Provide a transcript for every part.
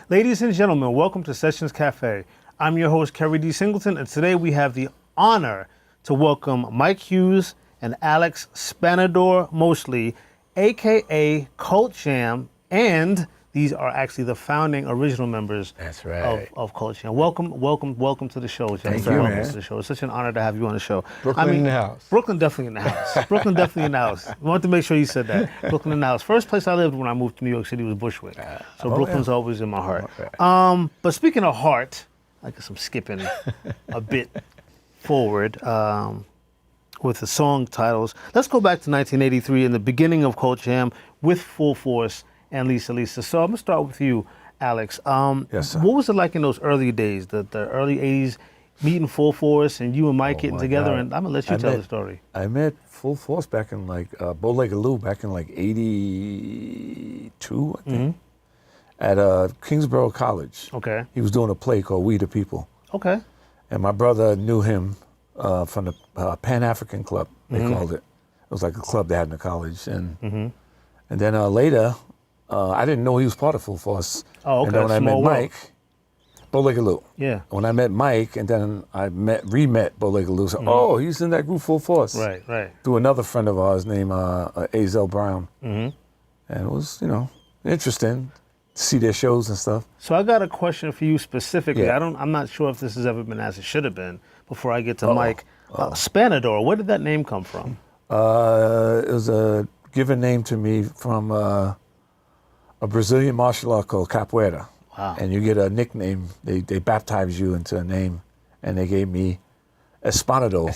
Ladies and gentlemen, welcome to Sessions Café. I'm your host, Kerry D. Singleton, and today we have the honor to welcome Mike Hughes and Alex Spanador Mosely, a.k.a. Cult Jam, and these are actually the founding original members That's right. of Cult Jam. Welcome to the show, gentlemen. Thank you, welcome man. to the show. It's such an honor to have you on the show. Brooklyn in the house. Brooklyn definitely in the house. Brooklyn definitely in the house. I wanted to make sure you said that. Brooklyn in the house. First place I lived when I moved to New York City was Bushwick. So Brooklyn's always in my heart. Okay. But speaking of heart, I guess I'm skipping a bit forward with the song titles. Let's go back to 1983 and the beginning of Cult Jam with Full Force and Lisa. So I'm going to start with you, Alex. Yes, sir. What was it like in those early days, the early 80s, meeting Full Force and you and Mike getting together? God. And I'm going to let you tell the story. I met Full Force back in Bow-Legged Lou back in 82, I think, at Kingsborough College. Okay. He was doing a play called We the People. Okay. And my brother knew him from the Pan-African Club, they called it. It was like a club they had in the college. And then later, I didn't know he was part of Full Force. Oh, okay. And then when I met Mike, Bow-Legged Lou. Yeah. When I met Mike, and then I re-met Bow-Legged Lou, so, oh, he's in that group Full Force. Right. Through another friend of ours named Azel Brown. And it was, interesting to see their shows and stuff. So I got a question for you specifically. Yeah. I'm not sure if this has ever been asked. It should have been before I get to Mike. Spanador, where did that name come from? It was a given name to me from a Brazilian martial art called Capoeira. Wow. And you get a nickname. They baptize you into a name, and they gave me Spanador.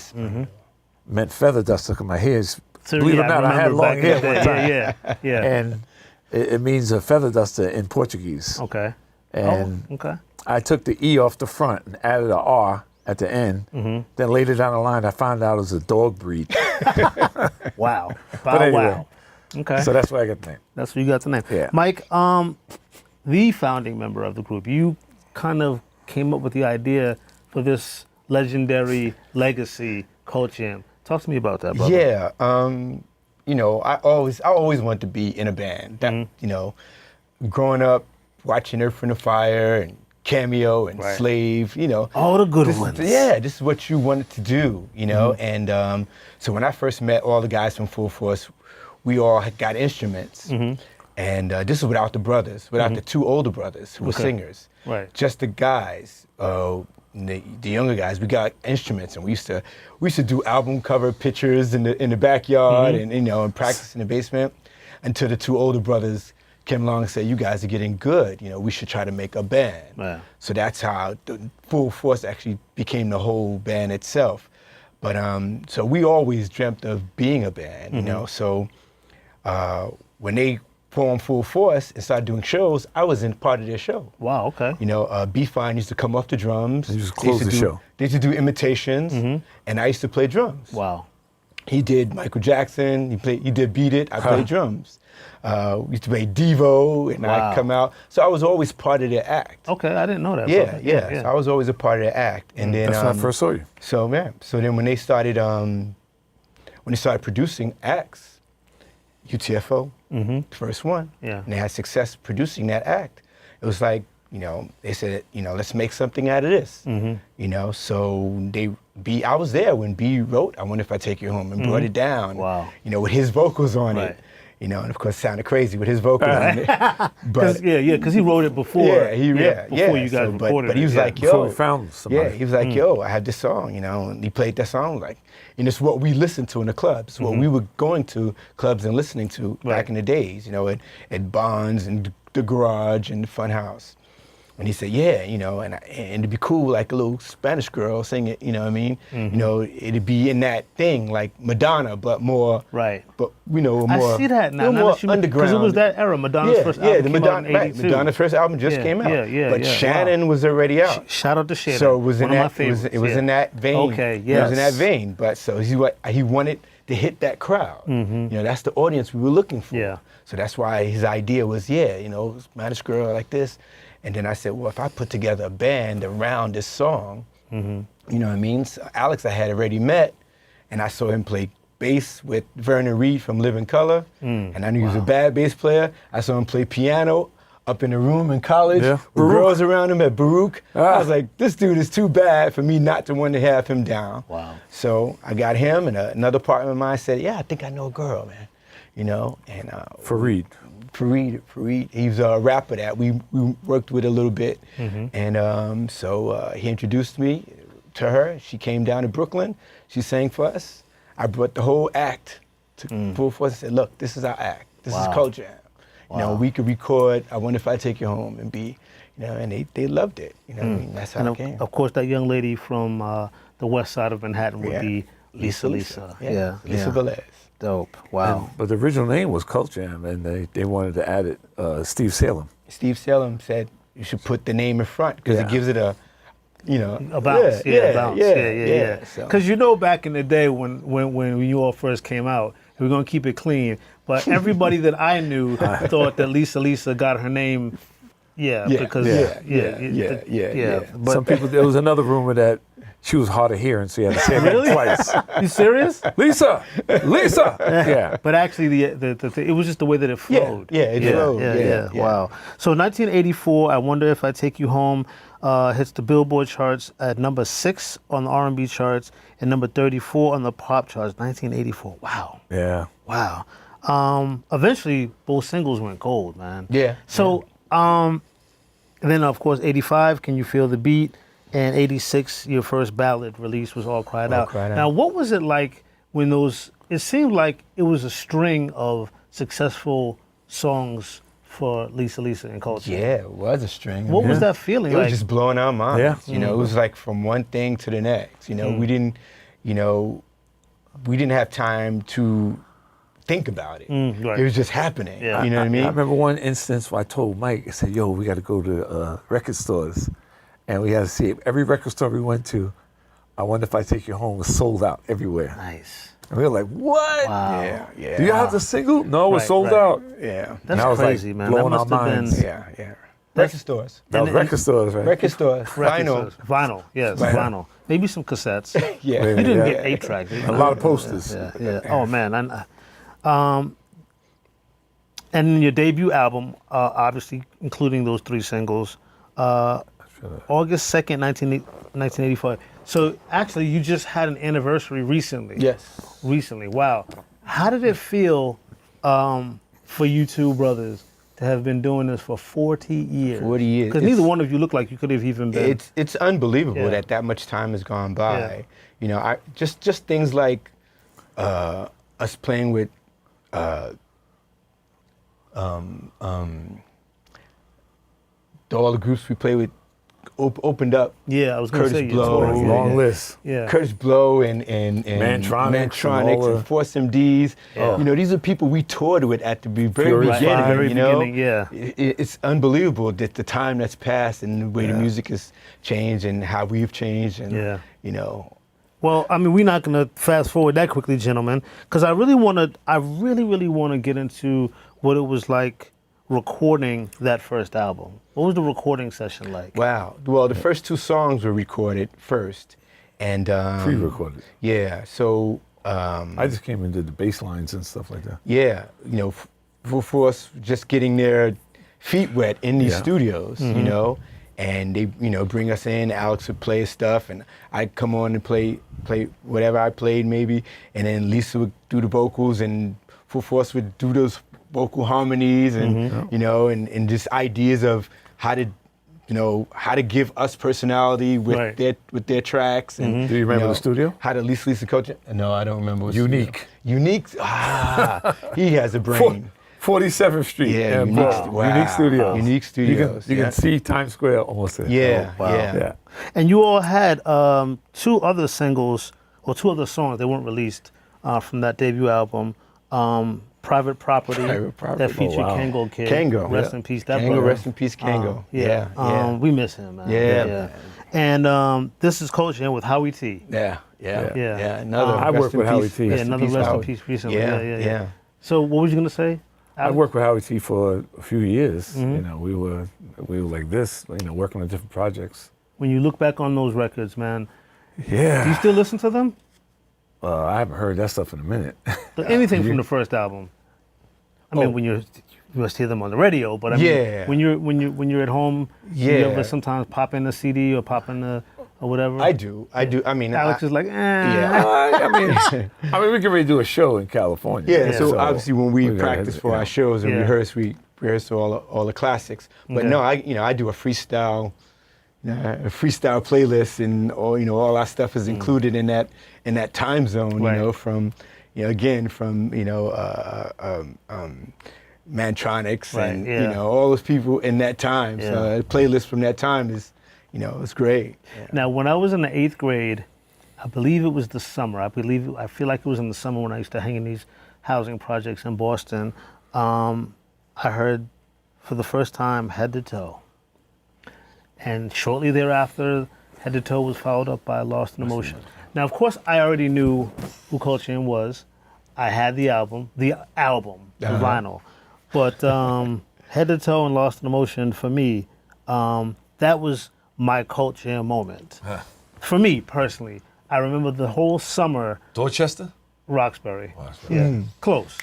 Meant feather duster because my hair is, believe it or not, I had long hair one time. Yeah. And it means a feather duster in Portuguese. Okay. And okay. I took the E off the front and added an R at the end. Then later down the line, I found out it was a dog breed. Wow. But anyway, wow. Okay. So that's where I got the name. That's where you got the name. Yeah. Mike, the founding member of the group, you kind of came up with the idea for this legendary legacy Cult Jam. Talk to me about that, brother. Yeah. I always wanted to be in a band. That, growing up, watching Earth, Wind & Fire and Cameo and Slave, All the good ones. Yeah, this is what you wanted to do, And so when I first met all the guys from Full Force, we all had got instruments. And this is without the brothers, without the two older brothers who were singers. Right. Just the guys, the younger guys, we got instruments, and we used to do album cover pictures in the backyard and practice in the basement until the two older brothers came along and said, you guys are getting good, we should try to make a band. Yeah. So that's how the Full Force actually became the whole band itself. But so we always dreamt of being a band, So when they formed Full Force and started doing shows, I was in part of their show. Wow, okay. B-Fine used to come off the drums. He used to close the show. They used to do imitations, and I used to play drums. Wow. He did Michael Jackson, he did Beat It, I played drums. We used to play Devo, and I'd come out. So I was always part of their act. Okay, I didn't know that. Yeah. So I was always a part of their act. And then That's when I first saw you. So then when they started producing acts, UTFO, the first one. Yeah. And they had success producing that act. It was like, they said, let's make something out of this. So I was there when B wrote I Wonder If I Take You Home and brought it down. Wow. With his vocals on it. And of course it sounded crazy with his vocals on it. But because he wrote it before. Before you guys recorded it. But he was like, yo. Before we found somebody. Yeah, he was like, yo, I have this song, and he played that song and it's what we listened to in the clubs, what we were going to clubs and listening to back in the days, at Bonds and the Garage and the Fun House. And he said, yeah, and it'd be cool, like a little Spanish girl sing it, you know what I mean? It'd be in that thing, like Madonna, but more, but, more. I see that now. More underground. Because it was that era, Madonna's first album came out in 82. Madonna's first album just came out. But Shannon was already out. Shout out to Shannon. So it was one in of my that, favorites. it was in that vein. Okay, yes. It was in that vein. But so he wanted to hit that crowd. That's the audience we were looking for. Yeah. So that's why his idea was, Spanish girl like this. And then I said, well, if I put together a band around this song, you know what I mean? So Alex I had already met, and I saw him play bass with Vernon Reid from Living Color, and I knew he was a bad bass player. I saw him play piano up in the room in college Yeah. with Baruch. girls around him at Baruch. I Ah. was like, this dude is too bad for me not to want to have him down. Wow. So I got him, and another partner of mine said, yeah, I think I know a girl, man. You know, and Fareed. Reid, he's a rapper that we worked with a little bit. And so he introduced me to her. She came down to Brooklyn. She sang for us. I brought the whole act to full force and said, look, this is our act. This is Cult Jam. You know, we could record I Wonder If I Take You Home and be, you know, and they loved it. You know what I mean? That's how And it came. of course, that young lady from the west side of Manhattan would be Lisa. Lisa Yeah. Velez. Dope. Wow. But the original name was Cult Jam, and they wanted to add it. Steve Salem. Steve Salem said you should put the name in front because it gives it a, you know, A bounce, a bounce. Yeah. So- Because you know, back in the day when you all first came out, we're gonna keep it clean. But everybody that I knew thought that Lisa got her name, because But Some people. There was another rumor that she was hard of hearing, so you had to say it Really? twice. you serious? Lisa. Yeah. But actually, it was just the way that it flowed. it flowed. Yeah. Wow. So 1984, I Wonder If I Take You Home hits the Billboard charts at number 6 on the R&B charts and number 34 on the pop charts. 1984. Wow. Yeah. Wow. Eventually, both singles went gold, man. Yeah. So, then of course, 85, Can You Feel the Beat? And 86, your first ballad release was All Cried Out. Cried Out. Now, what was it like when it seemed like it was a string of successful songs for Lisa and Cult Jam. Yeah, it was a string. What was that feeling It like? was just blowing our minds. Yeah. You know, it was like from one thing to the next. You know, we didn't have time to think about it. Right. It was just happening. Yeah. You know what I mean? I remember one instance where I told Mike, I said, yo, we got to go to record stores. And we had to see it. Every record store we went to, I Wonder If I Take You Home was sold out everywhere. Nice. And we were like, what? Wow. Yeah. Do you have the single? No, it was Right, sold right. out. Yeah. That's And I was, like, crazy, man. That blowing must our have been. minds. Yeah. Record stores. That was And- record stores, right? Record stores. Vinyl. Vinyl, yes, vinyl. Maybe some cassettes. Yeah. You didn't Yeah. get 8-tracks. A lot of posters. Yeah. Oh man. And your debut album, obviously including those 3 singles, August 2nd, 1985. So actually, you just had an anniversary recently. Yes. Recently. Wow. How did it feel for you two brothers to have been doing this for 40 years? 40 years. Because neither one of you look like you could have even been. It's unbelievable Yeah. that much time has gone by. Yeah. You know, just things like us playing with all the groups we played with opened up. Yeah, I was going to Curtis say you Blow, toured. Long list. Yeah. Curtis Blow and Mantronics and Force MDs. Yeah. You know, these are people we toured with at the very Furious beginning. Five. Very you know? beginning, yeah. It's unbelievable that the time that's passed and the way the music has changed and how we've changed. And Yeah. you know, Well, I mean, we're not going to fast forward that quickly, gentlemen, because I really want to get into what it was like recording that first album. What was the recording session like? wow. Well, the first 2 songs were recorded first, and Pre-recorded. Yeah. So I just came and did the bass lines and stuff like that. yeah, you know, for us just getting their feet wet in these Yeah. studios, you know, and they, you know, bring us in. Alex would play stuff, and I'd come on and play whatever I played maybe, and then Lisa would do the vocals, and Full Force would do those vocal harmonies, and you know, and just ideas of how to give us personality with Right. their tracks. And, Do you remember know, the studio? How to Lisa coach it? No, I don't remember. What Unique. studio. Unique. He has a brain. 47th Street. Yeah, and Unique, Brooklyn. wow. Unique Studios. Unique Studios. You can see Times Square almost there. Yeah, wow. yeah. And you all had 2 other singles, or 2 other songs, they weren't released from that debut album. Private Property, Private Property. that featured Oh, wow. Kango Kid. Kango. Rest Yeah. in peace. That Kango, brother. rest in peace, Kango. Yeah. We miss him, man. Yeah. And this is Cult Jam with Howie T. Yeah. Another. I rest worked in with Howie peace- T. Yeah, rest in another peace, rest in Howie. peace recently. Yeah. So what was you gonna say? I worked with Howie T for a few years. You know, we were like this, you know, working on different projects. When you look back on those records, man, Yeah. do you still listen to them? I haven't heard that stuff in a minute. Anything from the first album? I mean, when you're you must hear them on the radio, but I mean, when you're at home, you ever sometimes pop in a CD or pop in a or whatever? I do. I mean, Alex is like, I mean, we can really do a show in California. Yeah, so obviously when we practice for our shows and rehearse, we rehearse all the classics. But no, I do a freestyle playlist, and all our stuff is included in that time zone. Right. You know, from Mantronics and all those people in that time. Yeah. So a playlist from that time is, it's great. Yeah. Now, when I was in the 8th grade, I believe it was the summer. I feel like it was in the summer when I used to hang in these housing projects in Boston. I heard for the first time Head to Toe. And shortly thereafter, Head to Toe was followed up by Lost in Emotion. Now, of course, I already knew who Cult Jam was. I had the album, the vinyl. But Head to Toe and Lost in Emotion, for me, that was my Cult Jam moment. For me, personally. I remember the whole summer. Dorchester? Roxbury. Yeah, close.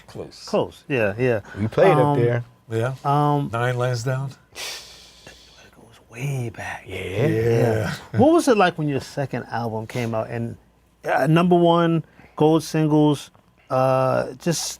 Yeah. We played up there. Yeah. 9 Lansdowne. It goes way back. Yeah. What was it like when your second album came out and #1 gold singles? Just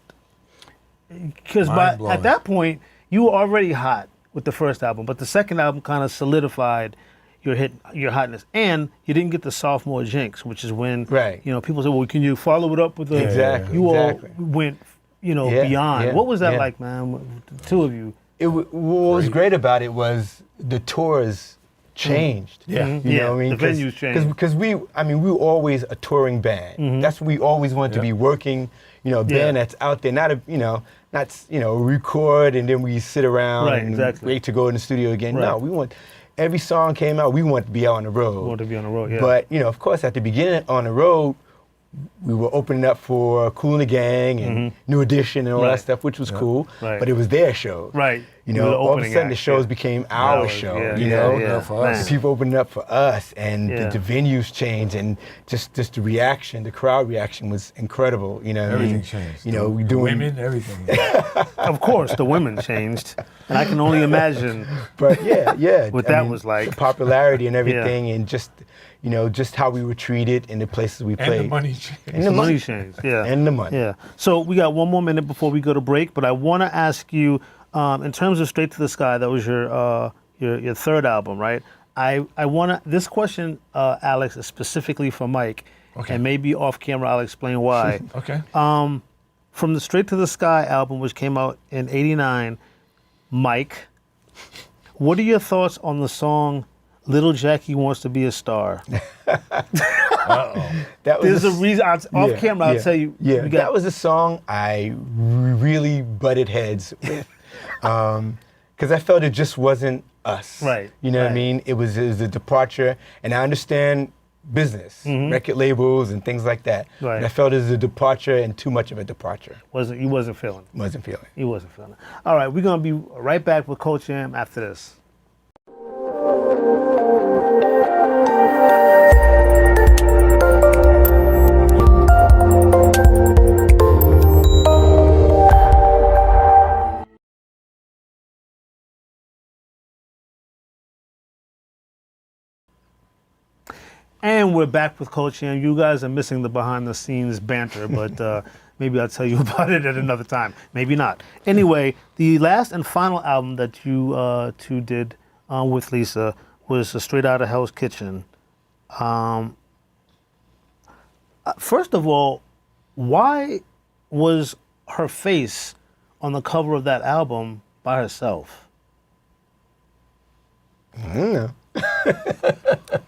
because at that point you were already hot with the first album, but the second album kind of solidified your hotness, and you didn't get the sophomore jinx, which is when people say, "Well, can you follow it up with a?" Exactly. All went beyond. Yeah, what was that like, man? The two of you. What was great about it was the tours changed. Yeah. You know what I mean? The venues changed. Because we were always a touring band. That's what we always wanted to be, working, band that's out there, not record and then we sit around and wait to go in the studio again. No, we want, every song came out, we want to be out on the road. We want to be on the road, yeah. But, of course, at the beginning on the road, we were opening up for Kool and the Gang and New Edition and all that stuff, which was cool. Right. But it was their show. Right. All of a sudden the shows became our show. For us. The people opened up for us, and the venues changed, and just the reaction, the crowd reaction was incredible. Everything changed. We doing women, everything. Of course, the women changed, and I can only imagine. But what that was like. The popularity and everything, and just how we were treated in the places we played. And the money changed. And the money changed, yeah. And the money. Yeah. So we got one more minute before we go to break, but I want to ask you, in terms of Straight to the Sky, that was your third album, right? I want to, this question, Alex, is specifically for Mike, and maybe off camera I'll explain why. Okay. From the Straight to the Sky album, which came out in '89, Mike, what are your thoughts on the song Little Jackie Wants to Be a Star? There's a reason, off camera I'll tell you. Yeah, that was a song I really butted heads with. Because I felt it just wasn't us. Right. You know what I mean? It was a departure, and I understand business, record labels and things like that. Right. And I felt it was a departure and too much of a departure. You wasn't feeling it. Wasn't feeling it. You wasn't feeling it. All right, we're going to be right back with Cult Jam after this. And we're back with Cult Jam. You guys are missing the behind-the-scenes banter, but maybe I'll tell you about it at another time. Maybe not. Anyway, the last and final album that you two did with Lisa was Straight Outta Hell's Kitchen. First of all, why was her face on the cover of that album by herself? I don't know.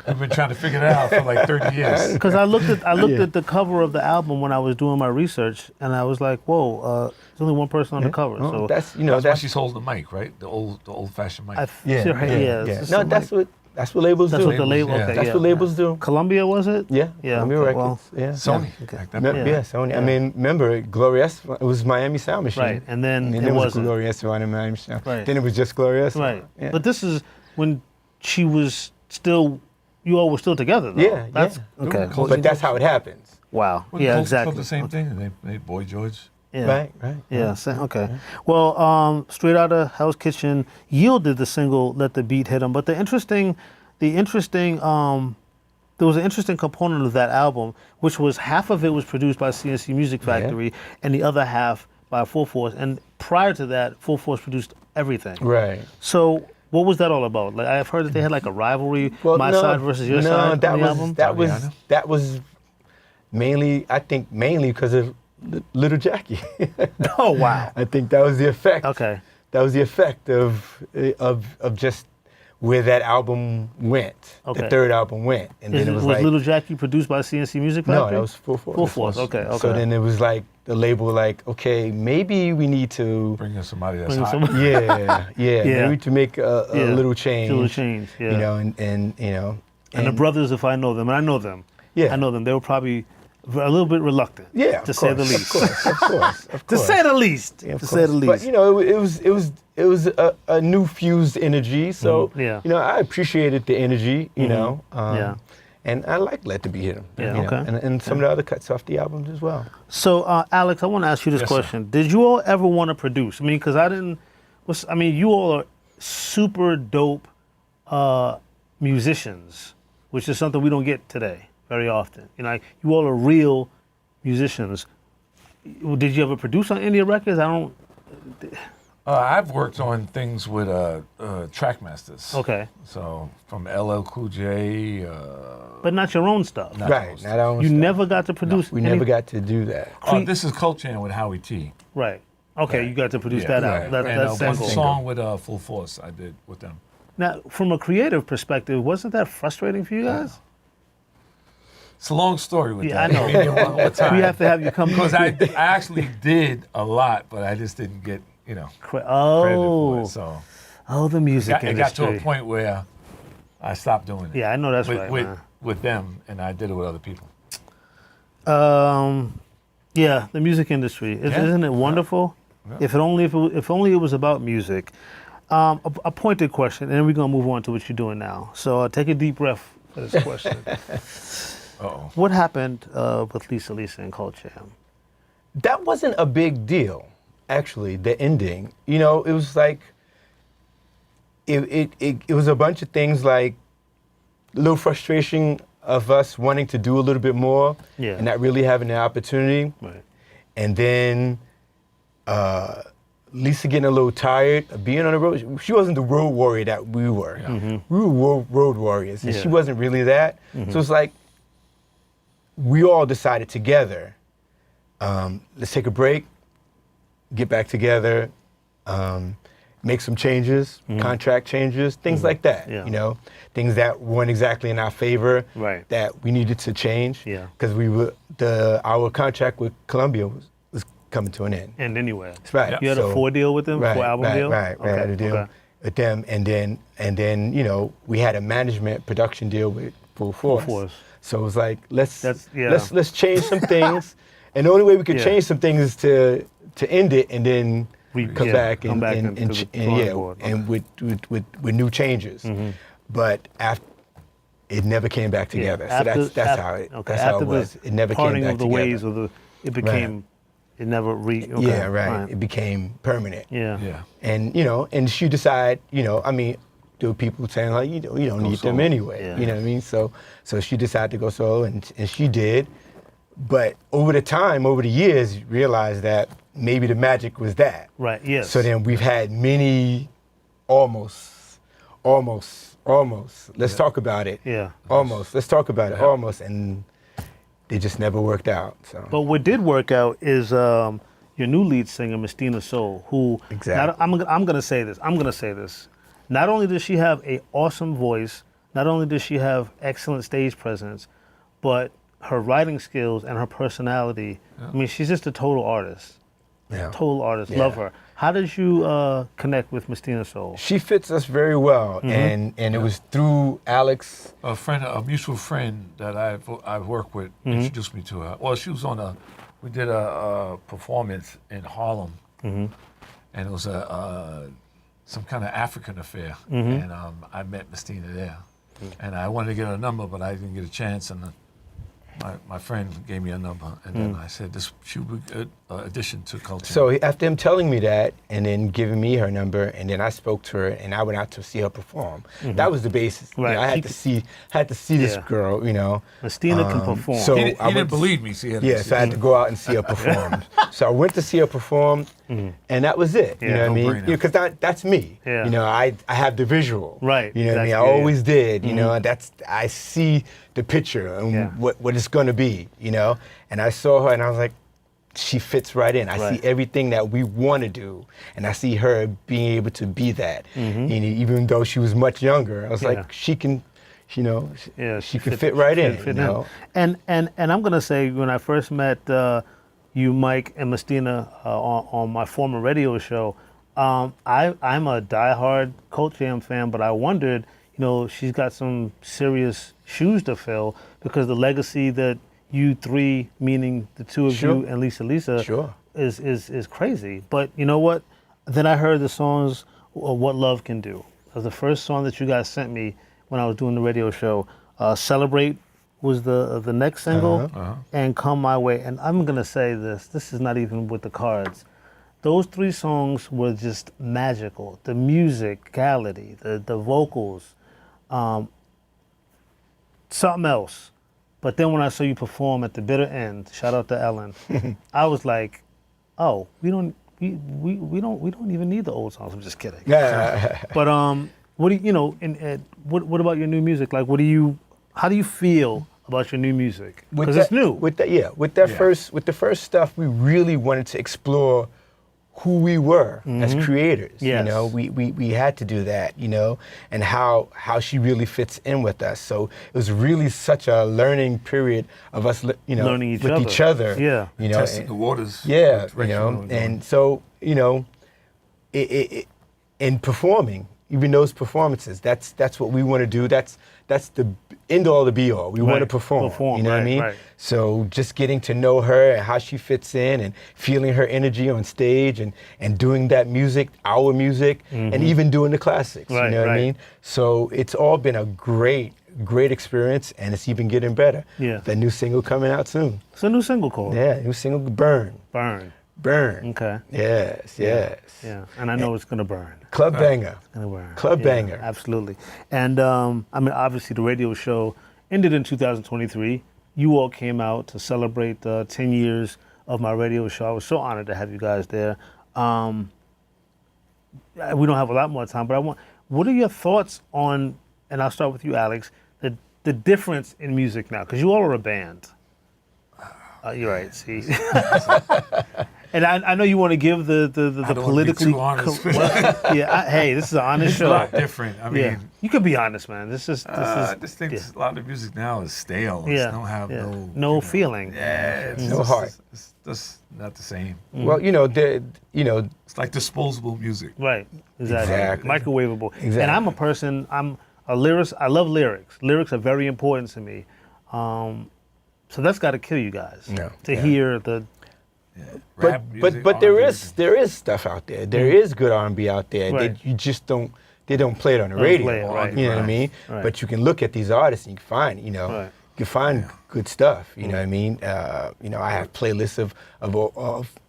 We've been trying to figure it out for like 30 years. Because I looked at the cover of the album when I was doing my research, and I was like, "Whoa, there's only one person on the cover." Oh, so that's why she's holding the mic, right? The old-fashioned mic. No, that's what labels do. That's what the label. Yeah. Okay, That's what labels do. Columbia, was it? Yeah. Columbia Records. Well, Sony. Okay. Back then. Yeah, Sony. I mean, remember, Glorious, it was Miami Sound Machine. Right, and then it it was wasn't. Glorious on Miami Sound. Right. Then it was just Glorious. Right. Yeah. But this is when she was still. You all were still together, though. Yeah, That's yeah. okay. But that's how it happens. Wow. Well, Yeah, Colts exactly. The same thing. They Boy George. Right. Yeah, okay. Well, straight out of Hell's Kitchen yielded the single "Let the Beat Hit 'Em." But there was an interesting component of that album, which was half of it was produced by CNC Music Factory, and the other half by Full Force. And prior to that, Full Force produced everything. Right. So what was that all about? Like, I've heard that they had like a rivalry, my side versus your side on the album. That was mainly because of Little Jackie. Oh wow! I think that was the effect. Okay. That was the effect of just where that album went. Okay. The third album went, and then it was like Little Jackie produced by CNC Music Factory? No, that was Full Force. Full Force. Okay. So then it was like the label, like, okay, maybe we need to Bring in somebody that's hot. maybe to make a little change. Yeah. You know, and you know, and the brothers, if I know them, and I know them. Yeah. I know them. They were probably a little bit reluctant. Yeah, to say the least. Of course. To say the least. Yeah, to say the least. But you know, it was a new fused energy. So you know, I appreciated the energy. You know. And I like Let the Beat Hit 'Em. Yeah, okay. And some of the other cuts off the albums as well. So, Alex, I want to ask you this question. Sir. Did you all ever want to produce? I mean, because you all are super dope musicians, which is something we don't get today very often. You know, like, you all are real musicians. Did you ever produce on any records? I've worked on things with Trackmasters. Okay. So from LL Cool J. But not your own stuff. Not our own stuff. You never got to produce. We never got to do that. This is Cult Jam with Howie T. Right. Okay, you got to produce that out. And That's one single. song with Full Force I did with them. Now, from a creative perspective, wasn't that frustrating for you guys? It's a long story with Yeah, that. I know. We have to have you come. Because I actually did a lot, but I just didn't get, credit for it. So the music it got to a point where I stopped doing it. Yeah, I know that's right. With them, and I did it with other people. Yeah, the music industry. Isn't it wonderful? Yeah. If only it was about music. A pointed question, and then we're gonna move on to what you're doing now. So take a deep breath for this question. Uh-oh. What happened with Lisa and Cult Jam? That wasn't a big deal, actually. The ending, it was like it was a bunch of things, like a little frustration of us wanting to do a little bit more and not really having the opportunity. Right. And then Lisa getting a little tired of being on the road. She wasn't the road warrior that we were. Yeah. Mm-hmm. We were road warriors, and she wasn't really that. Mm-hmm. So it's like we all decided together, let's take a break, get back together, make some changes, contract changes, things like that. Yeah. Things that weren't exactly in our favor, right, that we needed to change. Yeah. Because our contract with Columbia was coming to an end. And anyway. That's right. You had a 4 deal with them, 4 album deal? Right. I had a deal with them, and then we had a management production deal with Full Force. So it was like, let's change some things, and the only way we could change some things is to end it and then come back and with new changes. Mm-hmm. But after, it never came back together. Yeah. So that's how it was. It never came back together. Ways it became. It never It became permanent. Yeah. And and she decided, there were people saying like, you don't need them anyway. Yeah. You know what I mean? So she decided to go solo, and she did. But over the years, realized that maybe the magic was that. Right. Yes. So then we've had many almost. Let's talk about it. Yeah. Almost. Let's talk about it. Almost. And they just never worked out. So. But what did work out is your new lead singer, Mystina Soul, who I'm gonna say this. Not only does she have an awesome voice, not only does she have excellent stage presence, but her writing skills and her personality. Yeah. I mean, she's just a total artist. Yeah. Total artist. Yeah. Love her. How did you connect with Mystina Soul? She fits us very well, and it was through Alex. A mutual friend that I've worked with introduced me to her. Well, she was we did a performance in Harlem, and it was some kind of African affair, and I met Mystina there, and I wanted to get her number, but I didn't get a chance, and my friend gave me a number, and then I said, she would be good. addition to Cult Jam. So after him telling me that, and then giving me her number, and then I spoke to her, and I went out to see her perform. That was the basis. You Right. know, I had to see this Yeah. girl. You know, Christina can perform. So he I didn't went to- believe me. So he had to Yeah, see so I had it. to go out and see her perform. So I went to see her perform, and that was it. You Yeah, know what I mean? no-brainer. Because that's me. Yeah. You know, I have the visual. Right, You know what I mean? I exactly, yeah. always did. You know, and I see the picture and Yeah. what it's going to be. You know, and I saw her, and I was like, she fits right in. I Right. see everything that we want to do, and I see her being able to be that. And even though she was much younger, I was Yeah. like, she can, you know, Yeah, she can fit right in. fit you know? And I'm gonna say when I first met you, Mike and Mestina on my former radio show, I'm a diehard Cult Jam fan, but I wondered, you know, she's got some serious shoes to fill because the legacy that you three, meaning the two of Sure. you and Lisa, Sure. is crazy. But you know what? Then I heard the songs "What Love Can Do." That was the first song that you guys sent me when I was doing the radio show. "Celebrate" was the next single, and "Come My Way." And I'm gonna say this. This is not even with the cards. Those three songs were just magical. The musicality, the vocals, something else. But then when I saw you perform at the bitter end, shout out to Emelyn, I was like, oh, we don't even need the old songs. I'm just kidding. Yeah. But what do you know? What about your new music? Like, how do you feel about your new music? Because it's new. With the first stuff, we really wanted to explore who we were as creators. Yes. You know, we had to do that, you know, and how she really fits in with us. So it was really such a learning period of us, you know, Learning each other. Yeah. You know, Testing the waters. yeah, What you direction know, we were going. and so, you know, in performing, even those performances, that's what we want to do. That's the end all, the be all. We want to Right. perform. Perform, You know what I right, mean? right. So just getting to know her and how she fits in and feeling her energy on stage and doing that music, our music, and even doing the classics. Right, you know what right. I mean? So it's all been a great experience, and it's even getting better. Yeah. The new single coming out soon. It's a new single called Yeah, new single, Burn. Burn. Okay. Yes. Yeah, and I know it's gonna burn. Club banger. Gonna burn. Club banger. Absolutely. And I mean, obviously, the radio show ended in 2023. You all came out to celebrate 10 years of my radio show. I was so honored to have you guys there. We don't have a lot more time, but what are your thoughts on, and I'll start with you, Alex, the difference in music now? Because you all are a band. You're right, see. And I know you want to give the I don't wanna be politically too honest. hey, this is an honest It's a show. lot different. I mean, Yeah, you can be honest, man. This is I just think yeah. a lot of the music now is stale. Yeah, It don't have yeah. no No feeling. Yeah, it's No just- heart. It's just not the same. Well, you know, It's like disposable music. Right, exactly. Exactly. Microwavable. Exactly. And I'm a lyricist. I love lyrics. Lyrics are very important to me. So that's got to kill you guys Yeah. to hear the. Rap music, But there R&B. is stuff out there. There is good R&B out there. Right. You just don't play it on the Don't radio. play it, right. You know what I mean? Right. But you can look at these artists and you can find, you know, Right. you can find good stuff. You know what I mean? You know, I have playlists of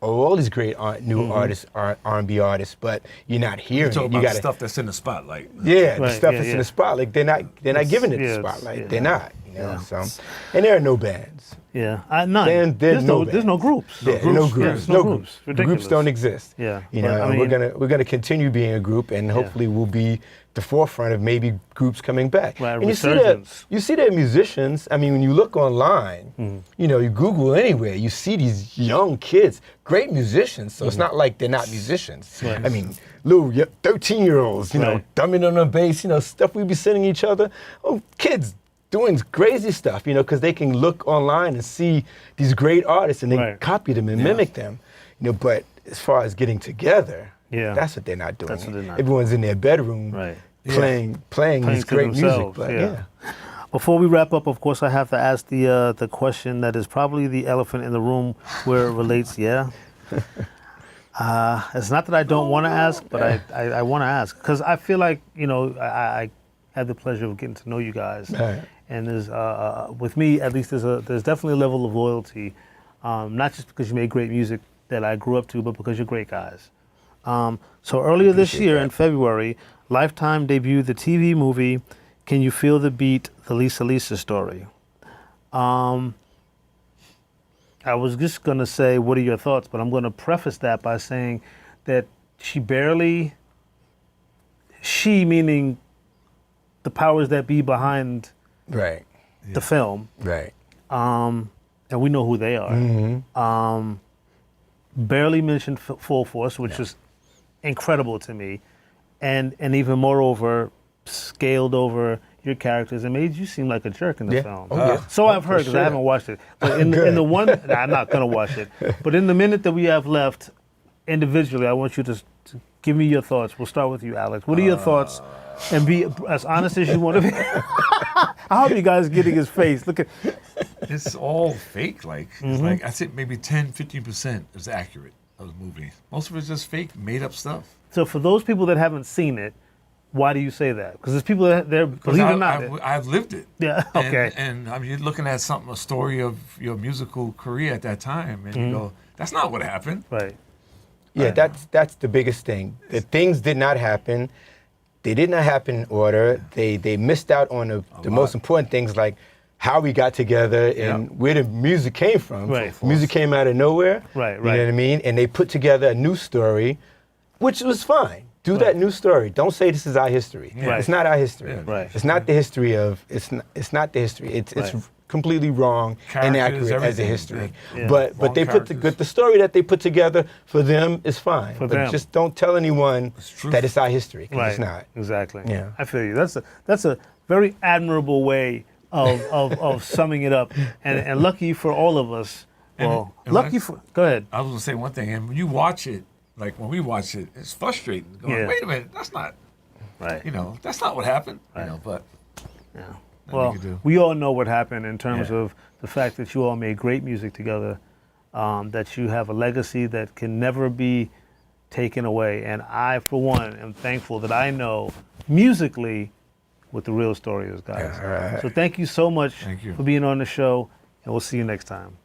all these great new artists, R&B artists, but you're not hearing Talk it. about You the got to stuff that's in the spotlight. Yeah, the Right, stuff yeah, that's yeah. in the spotlight, they're not giving it yeah, the it's- spotlight. yeah. They're not, you know. Yeah. So, and there are no bands. Yeah, none. Then there's no there's no groups. Yeah, no groups. Yeah, there's no groups. groups. Ridiculous. Groups don't exist. Yeah, You but know, I and mean- we're gonna continue being a group, and hopefully we'll be the forefront of maybe groups coming back. Right, and resurgence. you see that musicians. I mean, when you look online, you know, you Google anywhere, you see these young kids, great musicians. So it's not like they're not musicians. Right. I mean, little 13-year-olds, you know, Right. thumbing on the bass, you know, stuff we be sending each other. Oh, kids doing crazy stuff, you know, because they can look online and see these great artists and then Right. copy them and mimic them, you know. But as far as getting together, Yeah. that's what they're not doing. That's what they're not Everyone's in their bedroom Right. playing this to great music. themselves, But yeah. yeah. Before we wrap up, of course, I have to ask the question that is probably the elephant in the room where it relates. Yeah. It's not that I don't want to ask, but I want to ask because I feel like, you know, I had the pleasure of getting to know you guys, Right. and there's with me at least there's definitely a level of loyalty, not just because you make great music that I grew up to, but because you're great guys. So earlier this year in February, Lifetime debuted the TV movie Can You Feel the Beat? The Lisa Lisa Story. I was just going to say, what are your thoughts? But I'm going to preface that by saying that she meaning the powers that be behind Right. the film, Right. and we know who they are, barely mentioned Full Force, which was incredible to me, and even moreover, scaled over your characters and made you seem like a jerk in the film. Oh, yeah. So I've heard, because I haven't watched it. But in the one, nah, I'm not going to watch it. But in the minute that we have left, individually, I want you to give me your thoughts. We'll start with you, Alex. What are your thoughts? And be as honest as you want to be. I hope you guys getting his face. Look at. It's all fake. Like, it's like I think maybe 10-15% is accurate of the movie. Most of it's just fake, made up stuff. So for those people that haven't seen it, why do you say that? Because there's people that they're believe it or not. I've lived it. Yeah. Okay. And I mean, you're looking at a story of your musical career at that time, and you go, "That's not what happened." Right. Yeah, that's the biggest thing. The things did not happen. They did not happen in order. They missed out on the most important things, like how we got together and where the music came from. Right. Music came out of nowhere. Right. You know what I mean? And they put together a new story, which was fine. Do that new story. Don't say this is our history. Right. It's not our history. Yeah. Right. It's not the history of. It's not the history. It's completely wrong, Characters, inaccurate as a everything. history. Yeah. But they the story that they put together for them is fine. For but them. just don't tell anyone true. that it's our history, 'cause Right. it's not. Exactly. Yeah. I feel you. That's a very admirable way of summing it up, and lucky for all of us. Well, and lucky for. Go ahead. I was gonna say one thing, and when you watch it, like when we watch it, it's frustrating. Going, Yeah. wait a minute, that's not. Right. That's not what happened. Right. But Yeah. nothing Well, you can do. we all know what happened in terms Yeah. of the fact that you all made great music together, that you have a legacy that can never be taken away. And I, for one, am thankful that I know musically what the real story is, guys. Yeah, all right. So thank you so much Thank you. for being on the show, and we'll see you next time.